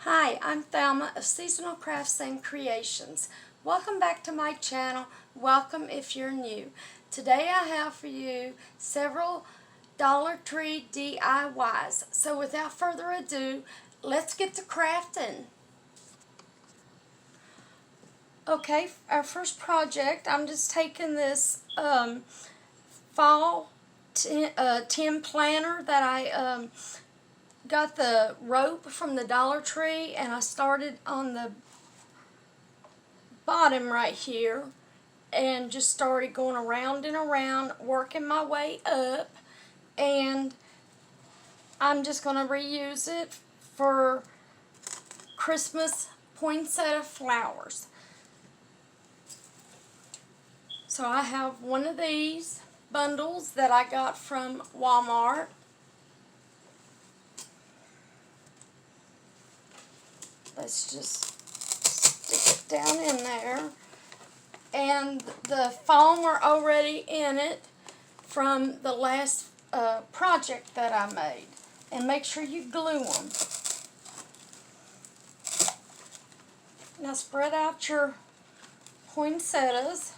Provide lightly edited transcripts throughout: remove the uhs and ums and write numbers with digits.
Hi, I'm Thelma of Seasonal Crafts and Creations. Welcome back to my channel. Welcome if you're new. Today I have for you several Dollar Tree DIYs. So without further ado, let's get to crafting. Okay, our first project, I'm just taking this fall tin planner that I got the rope from the Dollar Tree, and I started on the bottom right here and just started going around and around, working my way up, and I'm just going to reuse it for Christmas poinsettia flowers. So I have one of these bundles that I got from Walmart. Let's just stick it down in there. And the foam are already in it from the last project that I made. And make sure you glue them. Now spread out your poinsettias.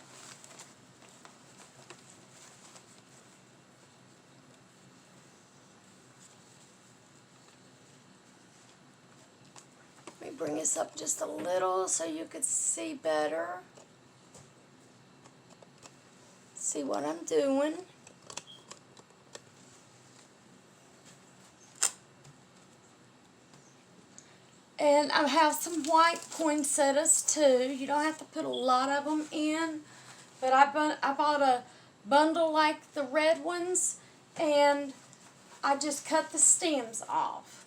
Let me bring this up just a little so you could see better. See what I'm doing. And I have some white poinsettias too. You don't have to put a lot of them in, but I bought a bundle like the red ones, and I just cut the stems off.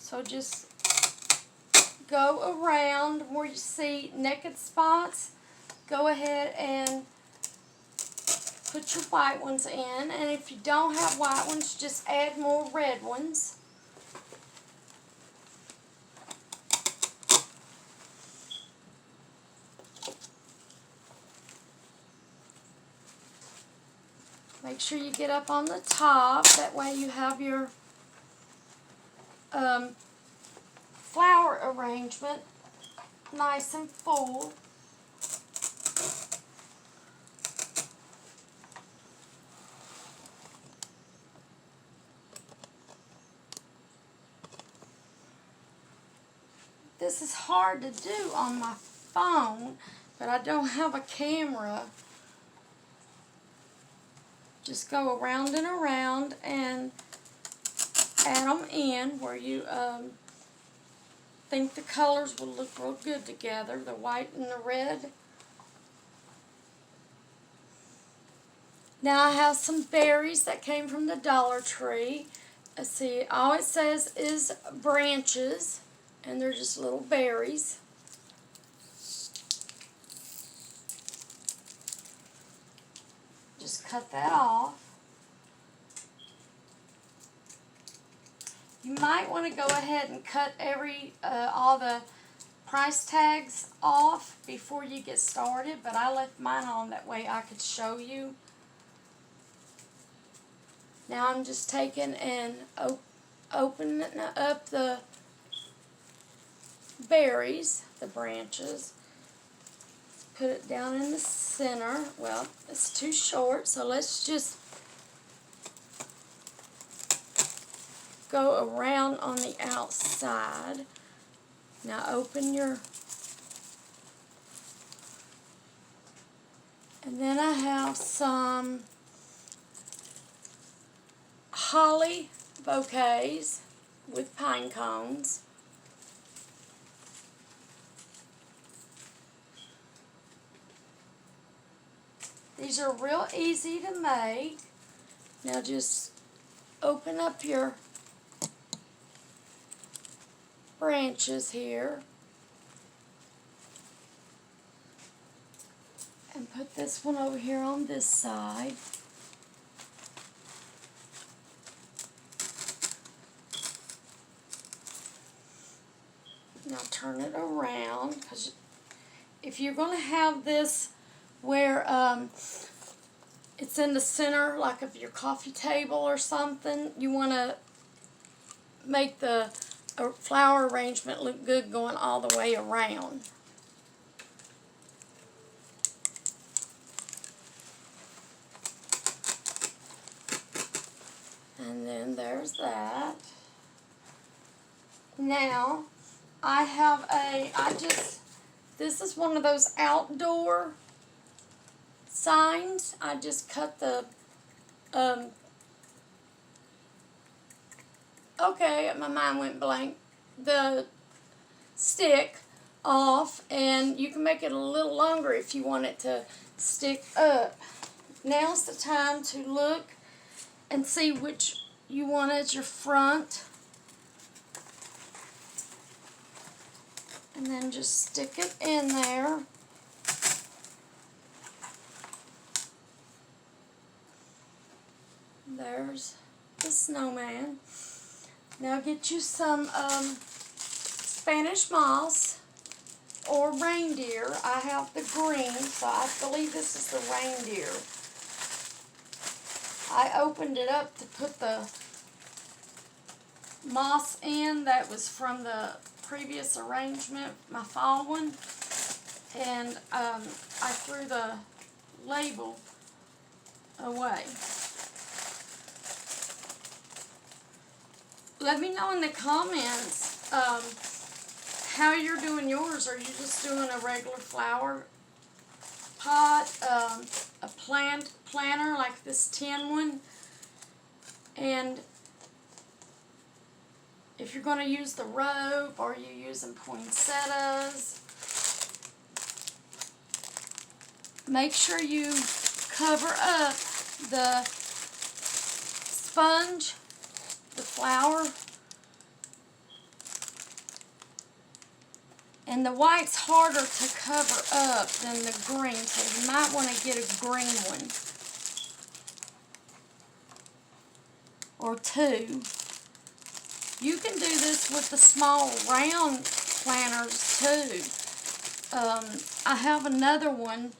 So just go around where you see naked spots. Go ahead and put your white ones in, and if you don't have white ones, just add more red ones. Make sure you get up on the top, that way you have your flower arrangement nice and full. This is hard to do on my phone, but I don't have a camera. Just go around and around and add them in where you think the colors will look real good together, the white and the red. Now I have some berries that came from the Dollar Tree. Let's see, all it says is branches, and they're just little berries. Just cut that off. You might want to go ahead and cut all the price tags off before you get started, but I left mine on that way I could show you. Now I'm just taking and opening up the berries, the branches. Let's put it down in the center. Well, it's too short, so let's just go around on the outside. Now open your, and then I have some holly bouquets with pine cones. These are real easy to make. Now just open up your branches here and put this one over here on this side. Now turn it around, because if you're going to have this where it's in the center, like of your coffee table or something, you want to make the flower arrangement look good going all the way around. And then there's that. Now, this is one of those outdoor signs. I just cut the, okay, my mind went blank, the stick off, and you can make it a little longer if you want it to stick up. Now's the time to look and see which you want as your front. And then just stick it in there. There's the snowman. Now get you some Spanish moss or reindeer. I have the green, so I believe this is the reindeer. I opened it up to put the moss in that was from the previous arrangement, my fall one, and I threw the label away. Let me know in the comments how you're doing yours. Are you just doing a regular flower pot, a planter like this tin one? And if you're going to use the rope, or you using poinsettias, make sure you cover up the sponge, the flour, and the white's harder to cover up than the green, so you might want to get a green one or two. You can do this with the small round planters too. I have another one.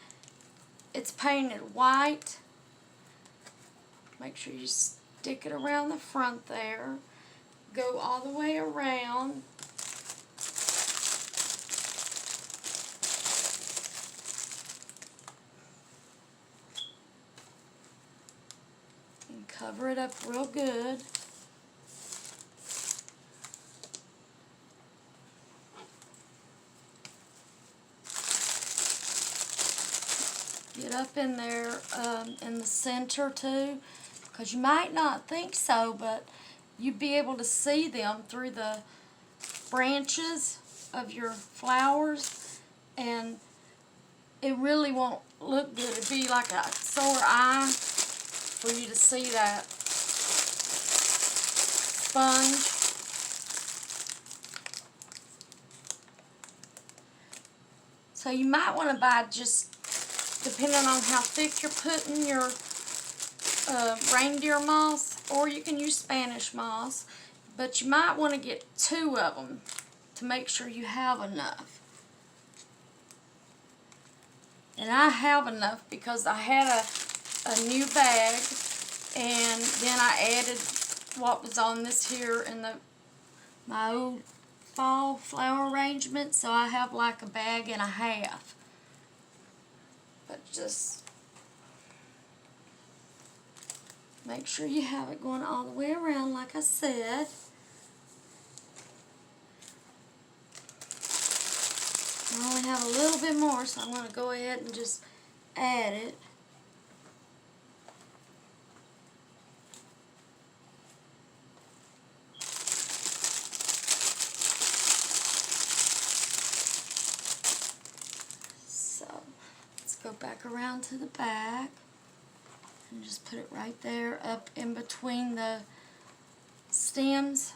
It's painted white. Make sure you stick it around the front there. Go all the way around. And cover it up real good. Get up in there in the center too, because you might not think so, but you'd be able to see them through the branches of your flowers, and it really won't look good. It'd be like a sore eye for you to see that sponge. So you might want to buy, just depending on how thick you're putting your reindeer moss, or you can use Spanish moss, but you might want to get 2 of them to make sure you have enough. And I have enough because I had a new bag, and then I added what was on this here in my old fall flower arrangement, so I have like a bag and a half. But just make sure you have it going all the way around, like I said. I only have a little bit more, so I'm going to go ahead and just add it. So, let's go back around to the back and just put it right there up in between the stems.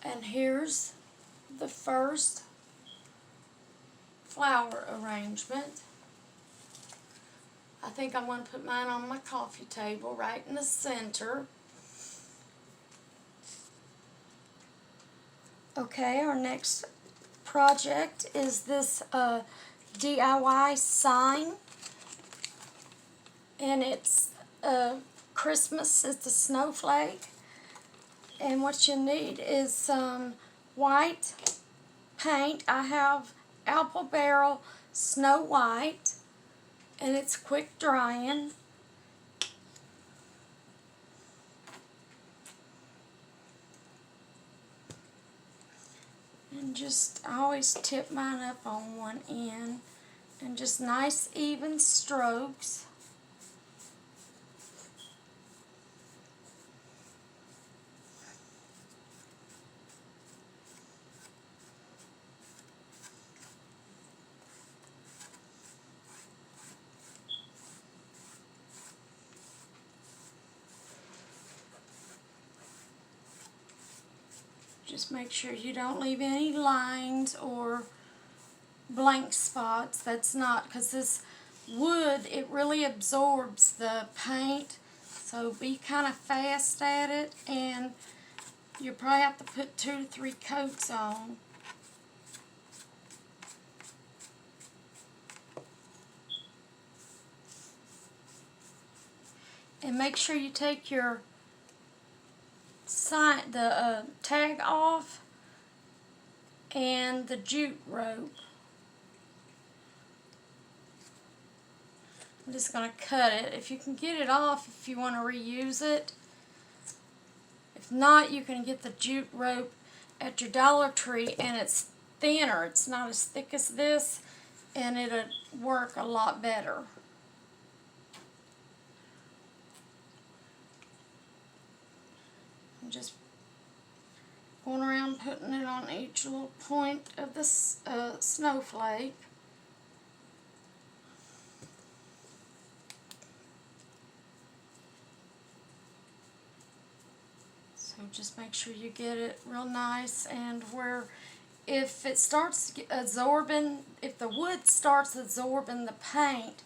And here's the first flower arrangement. I think I'm going to put mine on my coffee table right in the center. Okay, our next project is this DIY sign. and it's Christmas. It's a snowflake. And what you need is some white paint. I have Apple Barrel Snow White, and it's quick drying. And just, I always tip mine up on one end, and just nice even strokes. Just make sure you don't leave any lines or blank spots. That's not, because this wood, it really absorbs the paint, so be kind of fast at it, and you probably have to put 2 to 3 coats on. And make sure you take your tag off and the jute rope. I'm just going to cut it. If you can get it off, if you want to reuse it. If not, you can get the jute rope at your Dollar Tree, and it's thinner. It's not as thick as this, and it'll work a lot better. I'm just going around putting it on each little point of this snowflake. So just make sure you get it real nice, and where if it starts absorbing, if the wood starts absorbing the paint,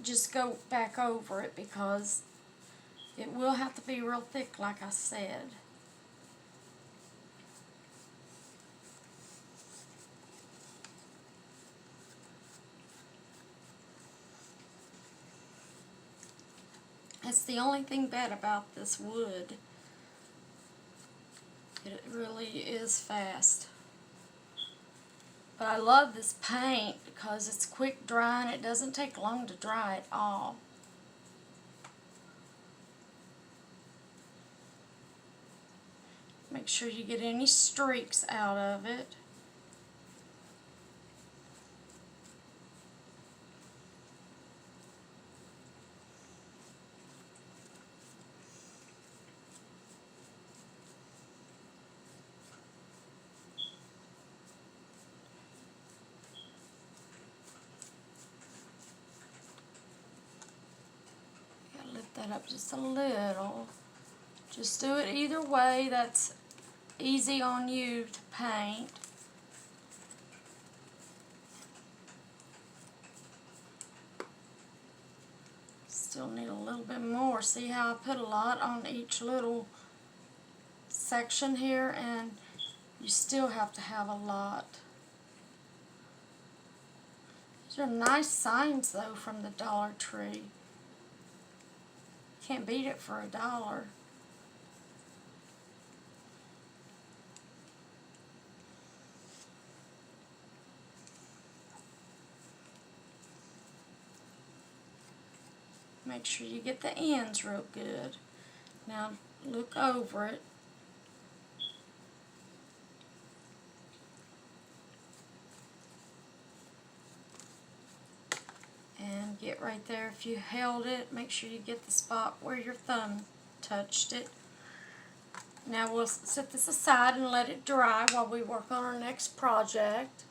just go back over it, because it will have to be real thick, like I said. That's the only thing bad about this wood. It really is fast. But I love this paint because it's quick drying. It doesn't take long to dry at all. Make sure you get any streaks out of it. Gotta lift that up just a little. Just do it either way. That's easy on you to paint. Still need a little bit more. See how I put a lot on each little section here, and you still have to have a lot. These are nice signs though from the Dollar Tree. Can't beat it for $1. Make sure you get the ends real good. Now look over it. And get right there. If you held it, make sure you get the spot where your thumb touched it. Now we'll set this aside and let it dry while we work on our next project.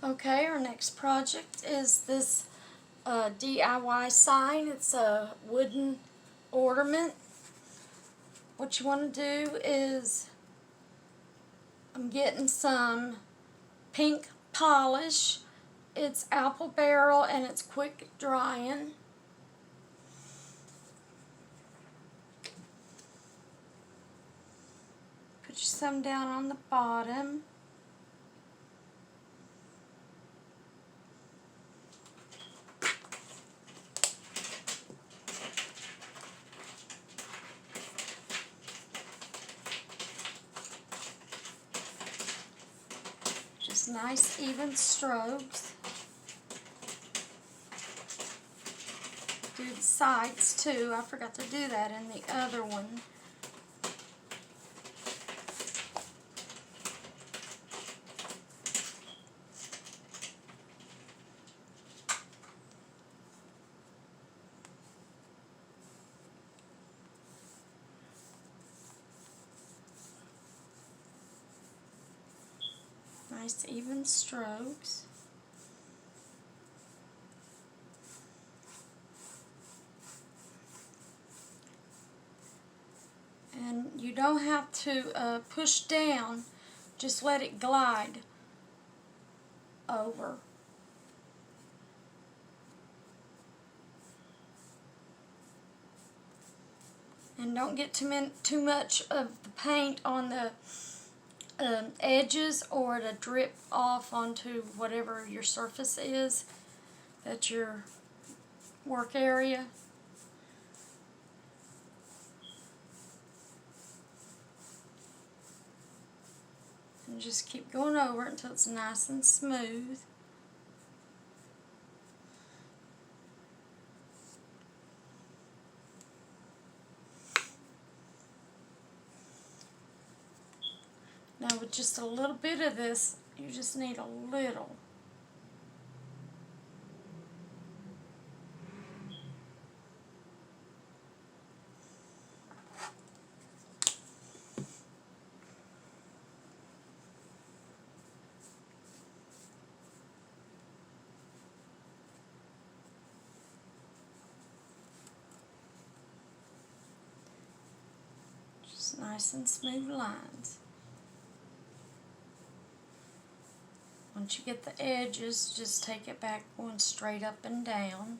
Okay, our next project is this DIY sign. It's a wooden ornament. What you want to do is, I'm getting some pink polish. It's Apple Barrel, and it's quick drying. Put some down on the bottom. Just nice even strokes. Do the sides too. I forgot to do that in the other one. Nice even strokes. And you don't have to push down, just let it glide over. And don't get too much of the paint on the edges, or to drip off onto whatever your surface is, that's your work area. And just keep going over it until it's nice and smooth. Now with just a little bit of this, you just need a little. Just nice and smooth lines. Once you get the edges, just take it back going straight up and down.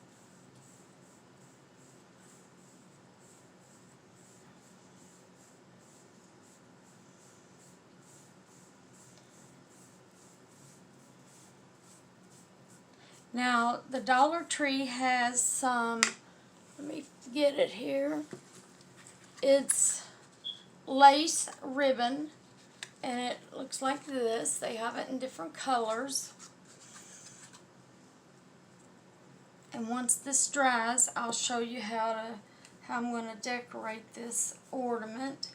Now, the Dollar Tree has some, let me get it here, it's lace ribbon, and it looks like this. They have it in different colors. And once this dries, I'll show you how I'm going to decorate this ornament.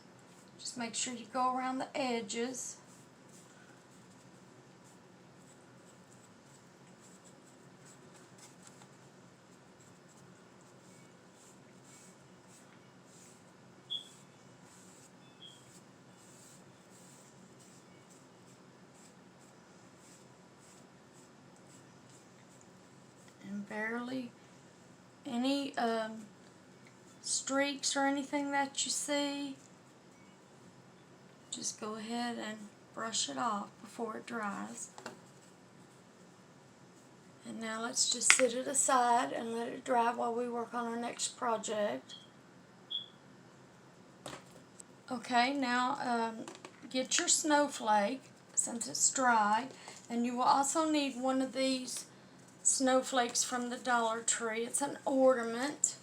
Just make sure you go around the edges. Barely any streaks or anything that you see, just go ahead and brush it off before it dries. And now let's just set it aside and let it dry while we work on our next project. Okay, now get your snowflake since it's dry, and you will also need one of these snowflakes from the Dollar Tree. It's an ornament.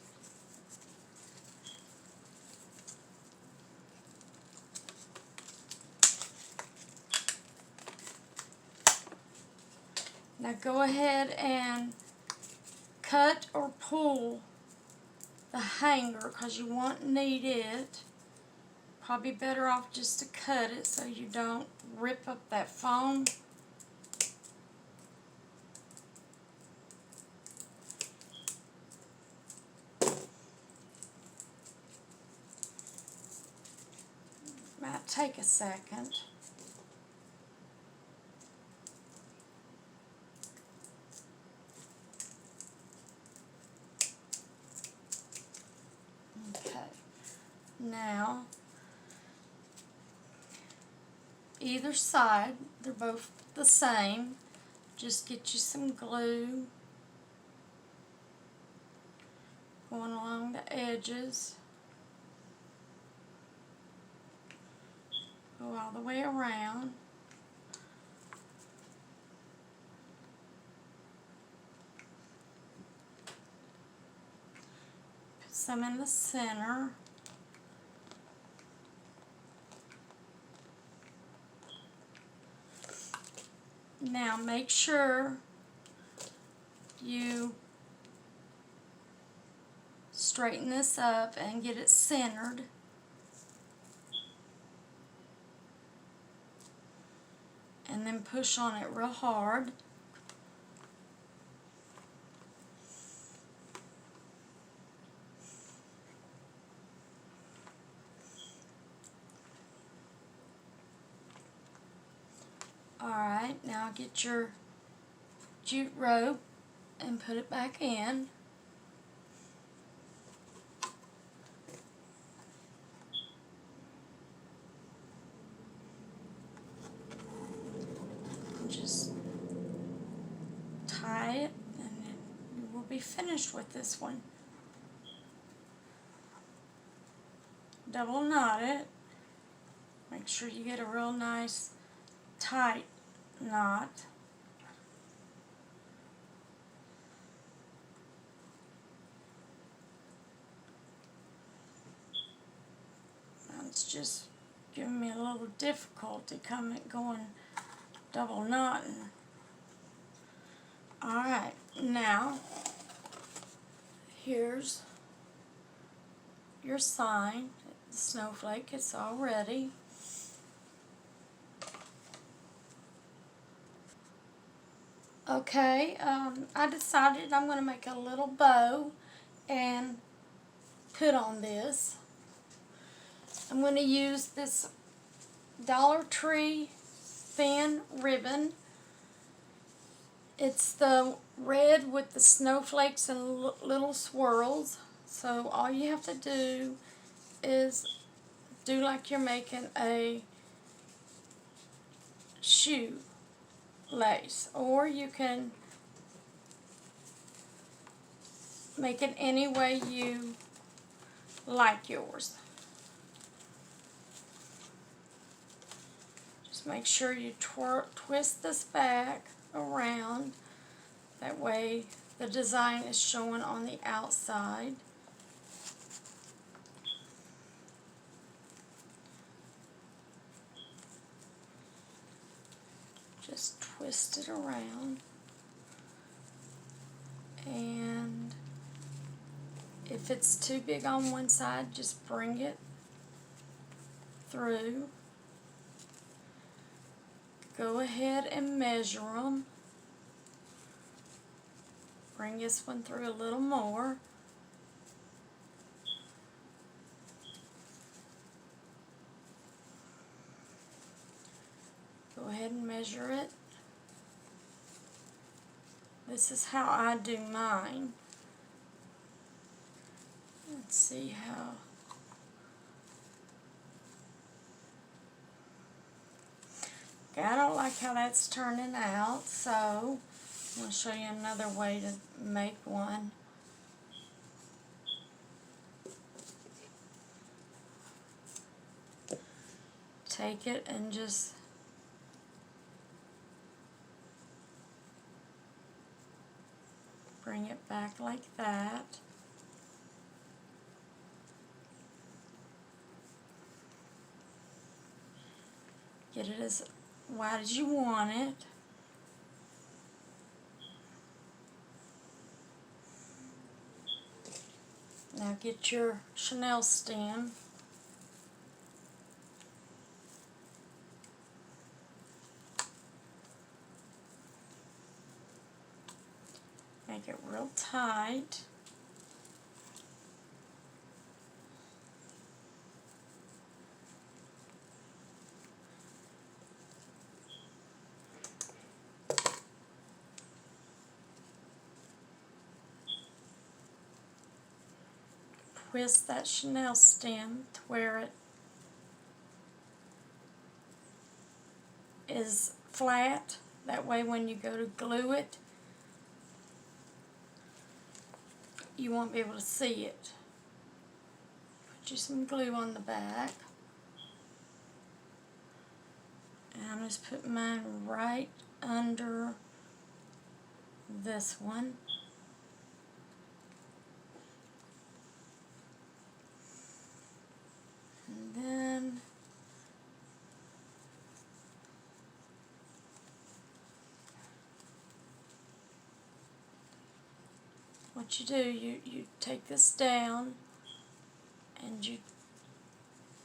Now go ahead and cut or pull the hanger because you won't need it. Probably better off just to cut it so you don't rip up that foam. Might take a second. Okay. Now, either side, they're both the same. Just get you some glue going along the edges. Go all the way around. Put some in the center. Now make sure you straighten this up and get it centered. And then push on it real hard. Alright, now get your jute rope and put it back in. Just tie it and then you will be finished with this one. Double knot it. Make sure you get a real nice tight knot. It's just giving me a little difficulty going double knotting. Alright, now here's your sign, the snowflake. It's all ready. Okay, I decided I'm going to make a little bow and put on this. I'm going to use this Dollar Tree thin ribbon. It's the red with the snowflakes and little swirls. So all you have to do is do like you're making a shoe lace, or you can make it any way you like yours. Just make sure you twist this back around, that way the design is showing on the outside. Just twist it around, and if it's too big on one side, just bring it through. Go ahead and measure them. Bring this one through a little more. Go ahead and measure it. This is how I do mine. Let's see how. Okay, I don't like how that's turning out, so I'm going to show you another way to make one. Take it and just bring it back like that. Get it as wide as you want it. Now get your chenille stem. Make it real tight. Twist that chenille stem to where it is flat. That way when you go to glue it, you won't be able to see it. Put you some glue on the back. And I'm just putting mine right under this one. And then what you do, you take this down and you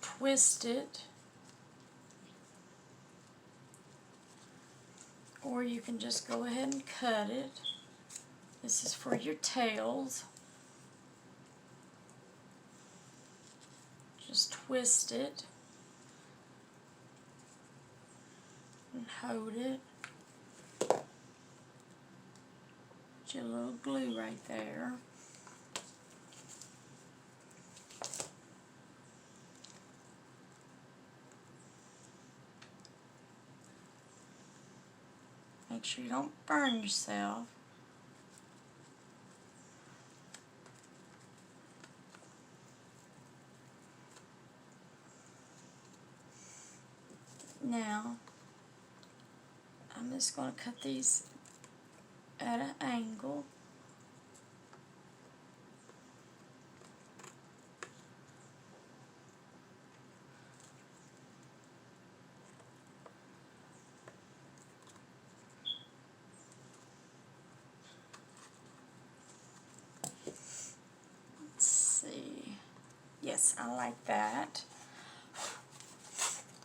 twist it, or you can just go ahead and cut it. This is for your tails. Just twist it and hold it. Put your little glue right there. Make sure you don't burn yourself. Now, I'm just going to cut these at an angle. Let's see. Yes, I like that.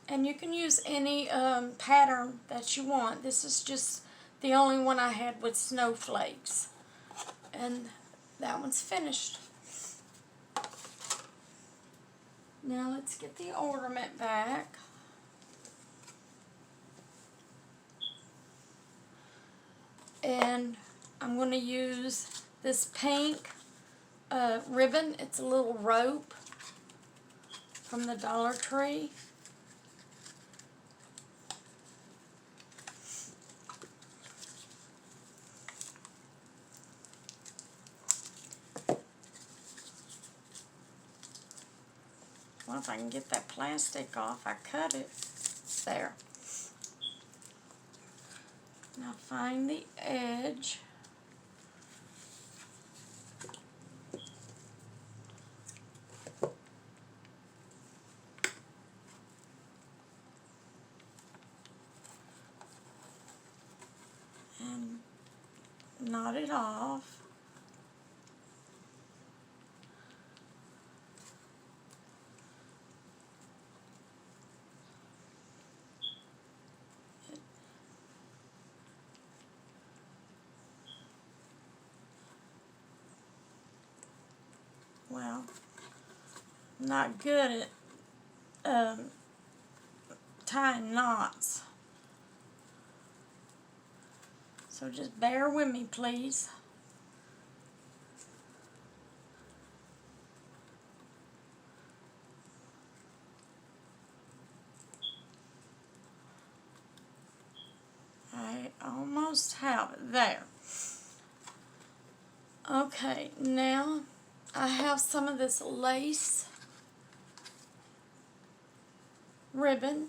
And you can use any pattern that you want. This is just the only one I had with snowflakes. And that one's finished. Now let's get the ornament back. And I'm going to use this pink ribbon. It's a little rope from the Dollar Tree. Well, if I can get that plastic off, I cut it. There. Now find the edge. And knot it off. Well, I'm not good at tying knots. So just bear with me, please. I almost have it there. Okay, now I have some of this lace ribbon.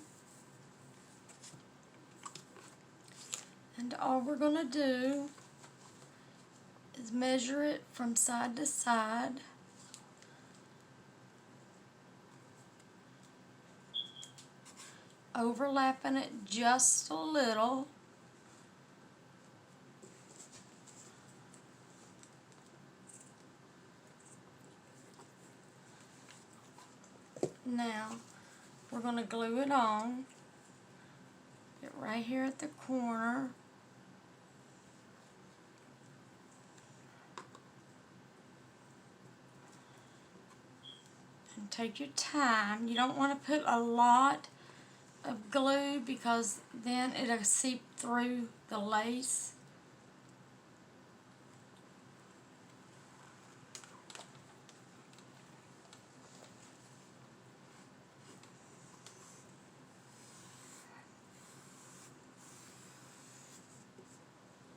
And all we're going to do is measure it from side to side. Overlapping it just a little. Now, we're going to glue it on. Get right here at the corner. And take your time. You don't want to put a lot of glue because then it'll seep through the lace.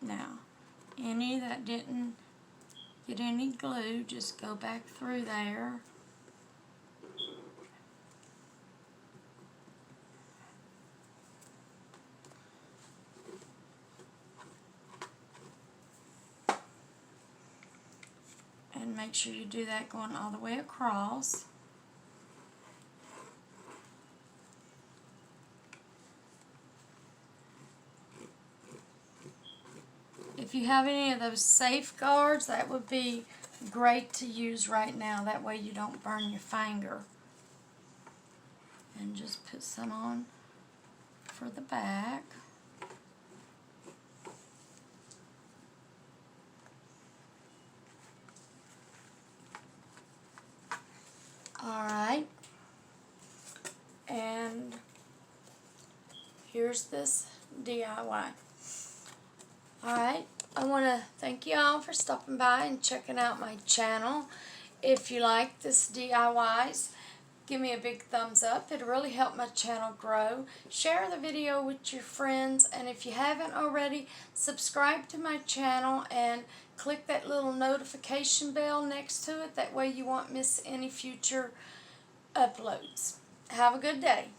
Now, any that didn't get any glue, just go back through there. And make sure you do that going all the way across. If if you have any of those safeguards, that would be great to use right now. That way you don't burn your finger. And just put some on for the back. Alright, and here's this DIY. Alright, I want to thank you all for stopping by and checking out my channel. If you like this DIYs, give me a big thumbs up. It'll really help my channel grow. Share the video with your friends, and if you haven't already, subscribe to my channel and click that little notification bell next to it. That way you won't miss any future uploads. Have a good day.